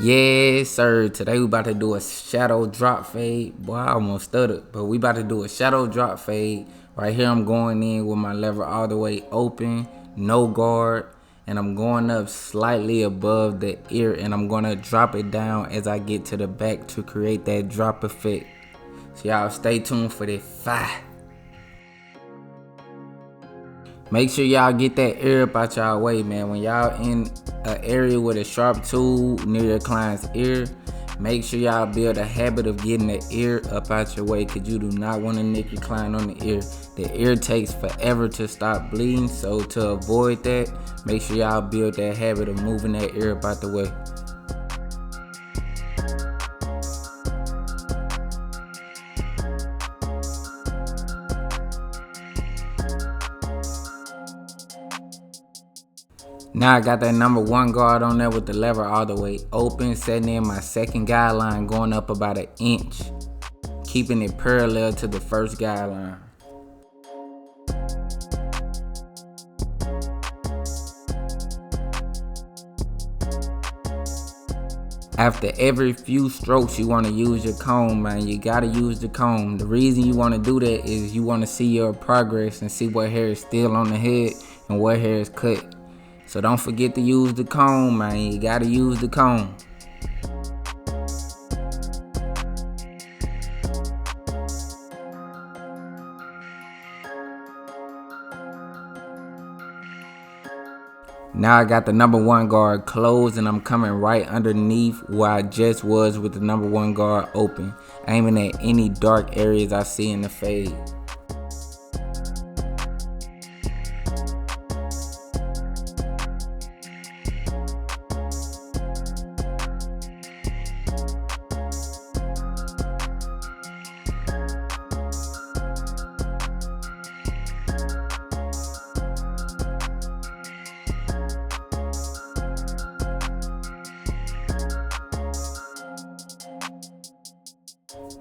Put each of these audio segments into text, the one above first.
Yes, sir. Today we about to do a shadow drop fade. Boy, I almost stuttered, but we about to do a shadow drop fade. Right here, I'm going in with my lever all the way open, no guard, and I'm going up slightly above the ear, and I'm gonna drop it down as I get to the back to create that drop effect. So y'all stay tuned for that fire. Make sure y'all get that ear up out y'all way, man. When y'all in an area with a sharp tool near your client's ear, make sure y'all build a habit of getting the ear up out your way, because you do not want to nick your client on the ear. The ear takes forever to stop bleeding, so to avoid that, make sure y'all build that habit of moving that ear up out the way. Now I got that number 1 guard on there with the lever all the way open, setting in my second guideline, going up about 1 inch, keeping it parallel to the first guideline. After every few strokes, you want to use your comb, man. You got to use the comb. The reason you want to do that is you want to see your progress and see what hair is still on the head and what hair is cut. So don't forget to use the comb, man. You gotta use the comb. Now I got the number 1 guard closed, and I'm coming right underneath where I just was with the number 1 guard open, aiming at any dark areas I see in the fade.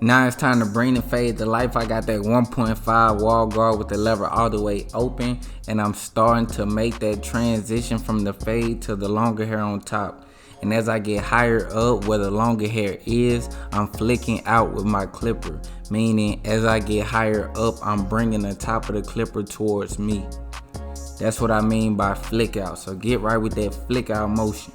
Now it's time to bring the fade to life. I got that 1.5 wall guard with the lever all the way open, and I'm starting to make that transition from the fade to the longer hair on top. And as I get higher up where the longer hair is, I'm flicking out with my clipper, meaning as I get higher up, I'm bringing the top of the clipper towards me. That's what I mean by flick out. So get right with that flick out motion.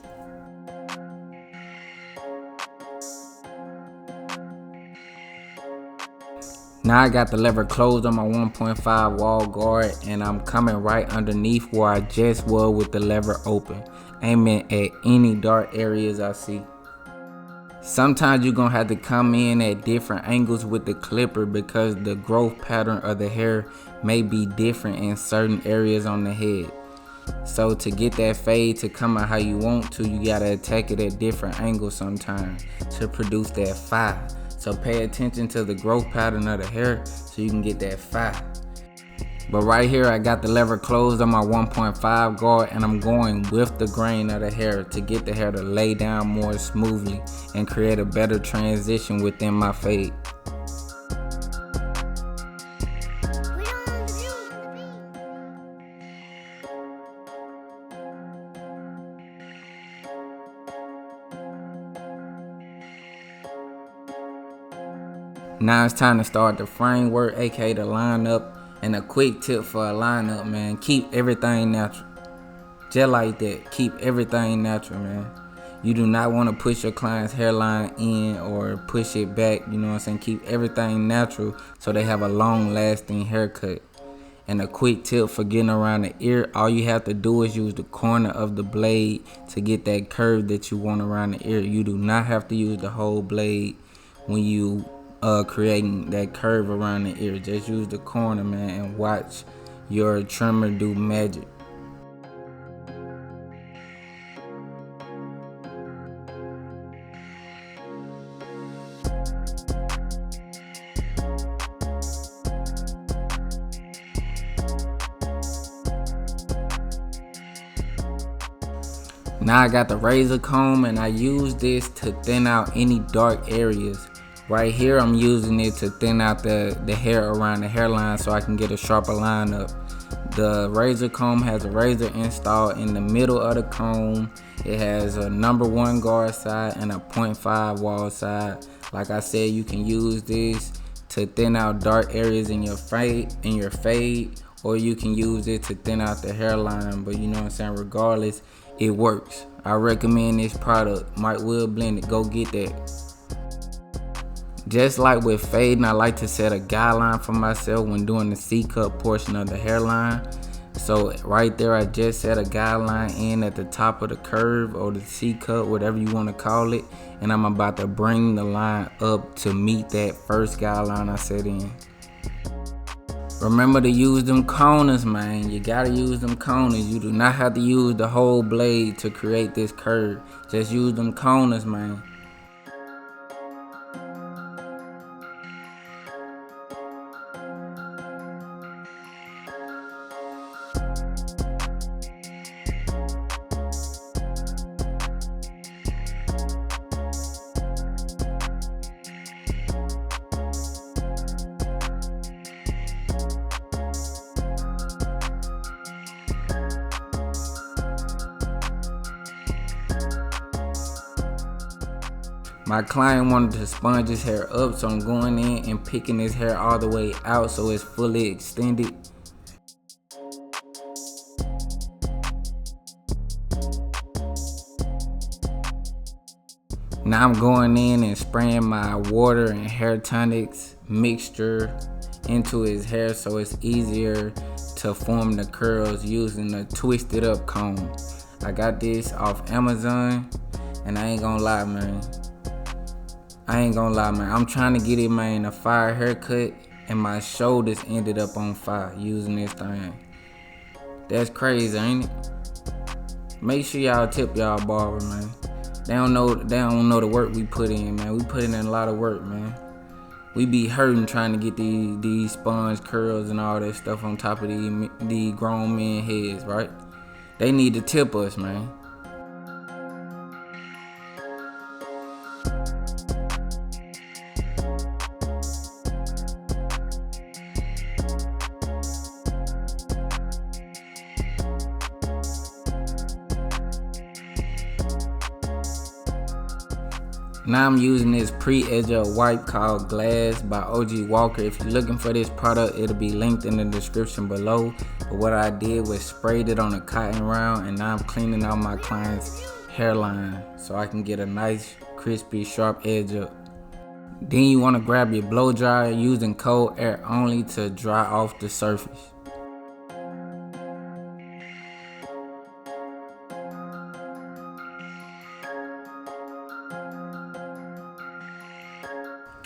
Now I got the lever closed on my 1.5 wall guard, and I'm coming right underneath where I just was with the lever open, aiming at any dark areas I see. Sometimes you're gonna have to come in at different angles with the clipper because the growth pattern of the hair may be different in certain areas on the head. So to get that fade to come out how you want to, you gotta attack it at different angles sometimes to produce that fire. So pay attention to the growth pattern of the hair so you can get that fire. But right here, I got the lever closed on my 1.5 guard, and I'm going with the grain of the hair to get the hair to lay down more smoothly and create a better transition within my fade. Now it's time to start the framework, aka the lineup. And a quick tip for a lineup, man, keep everything natural. Just like that, keep everything natural, man. You do not want to push your client's hairline in or push it back, you know what I'm saying? Keep everything natural so they have a long lasting haircut. And a quick tip for getting around the ear, all you have to do is use the corner of the blade to get that curve that you want around the ear. You do not have to use the whole blade when you creating that curve around the ear. Just use the corner, man, and watch your trimmer do magic. Now I got the razor comb, and I use this to thin out any dark areas. Right here, I'm using it to thin out the hair around the hairline so I can get a sharper line up. The razor comb has a razor installed in the middle of the comb, It has a number 1 guard side and a 0.5 wall side. Like I said, you can use this to thin out dark areas in your fade, or you can use it to thin out the hairline. But you know what I'm saying, regardless, it works. I recommend this product, MikeWillBlendIt. Go get that. Just like with fading, I like to set a guideline for myself when doing the C-cut portion of the hairline. So right there, I just set a guideline in at the top of the curve or the C-cut, whatever you want to call it. And I'm about to bring the line up to meet that first guideline I set in. Remember to use them corners, man. You gotta use them corners. You do not have to use the whole blade to create this curve. Just use them corners, man. My client wanted to sponge his hair up, so I'm going in and picking his hair all the way out so it's fully extended. Now I'm going in and spraying my water and hair tonics mixture into his hair so it's easier to form the curls using a twisted up comb. I got this off Amazon, and I ain't gonna lie, man. I'm trying to get it, man, a fire haircut, and my shoulders ended up on fire using this thing. That's crazy, ain't it? Make sure y'all tip y'all barber, man. They don't know the work we put in, man. We put in a lot of work, man. We be hurting trying to get these sponge curls and all that stuff on top of these grown men heads, right? They need to tip us, man. Now I'm using this pre-edger wipe called Glass by OG Walker. If you're looking for this product, it'll be linked in the description below. But what I did was sprayed it on a cotton round, and now I'm cleaning out my client's hairline so I can get a nice, crispy, sharp edge up. Then you want to grab your blow dryer using cold air only to dry off the surface.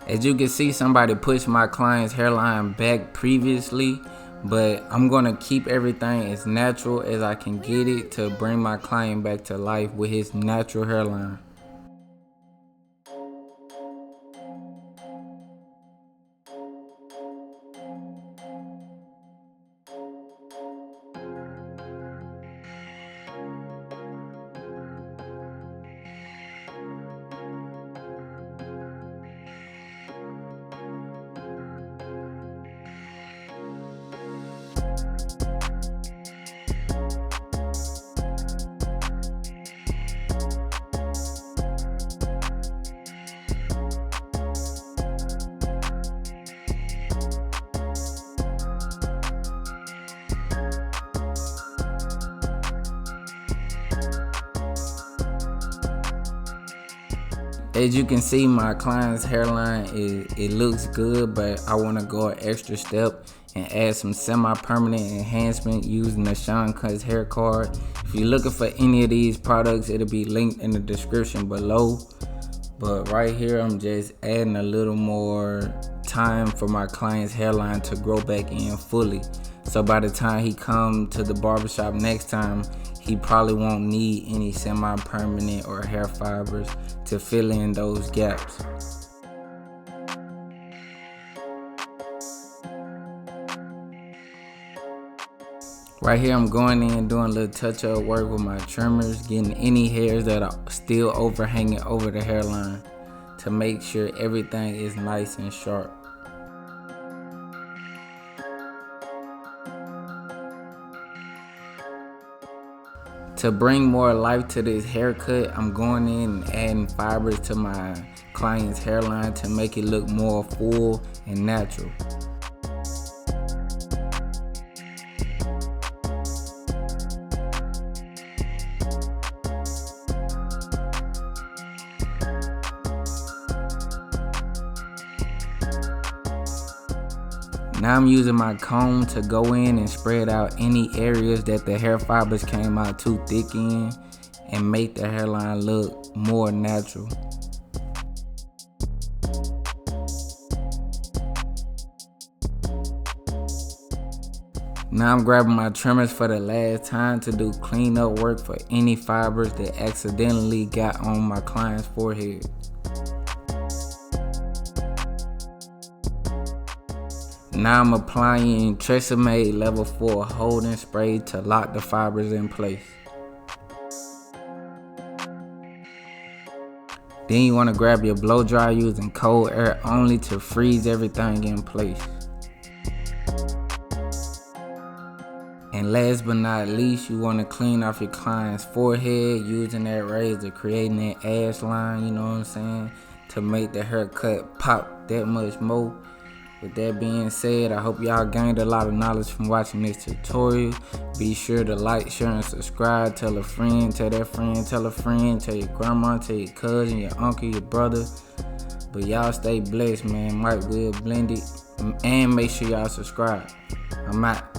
As you can see, somebody pushed my client's hairline back previously, but I'm gonna keep everything as natural as I can get it to bring my client back to life with his natural hairline. As you can see, my client's hairline, it looks good, but I want to go an extra step and add some semi-permanent enhancement using the Sean Cuts hair card. If you're looking for any of these products, it'll be linked in the description below. But right here, I'm just adding a little more time for my client's hairline to grow back in fully. So by the time he come to the barbershop next time, he probably won't need any semi-permanent or hair fibers to fill in those gaps. Right here, I'm going in doing a little touch-up work with my trimmers, getting any hairs that are still overhanging over the hairline to make sure everything is nice and sharp. To bring more life to this haircut, I'm going in and adding fibers to my client's hairline to make it look more full and natural. Now I'm using my comb to go in and spread out any areas that the hair fibers came out too thick in and make the hairline look more natural. Now I'm grabbing my trimmers for the last time to do cleanup work for any fibers that accidentally got on my client's forehead. Now I'm applying Tresemme level 4 holding spray to lock the fibers in place. Then you want to grab your blow dryer using cold air only to freeze everything in place. And last but not least, you want to clean off your client's forehead using that razor, creating that ash line, you know what I'm saying, to make the haircut pop that much more. With that being said, I hope y'all gained a lot of knowledge from watching this tutorial. Be sure to like, share, and subscribe. Tell a friend, tell that friend, tell a friend, tell your grandma, tell your cousin, your uncle, your brother. But y'all stay blessed, man. Mike will blend it. And make sure y'all subscribe. I'm out.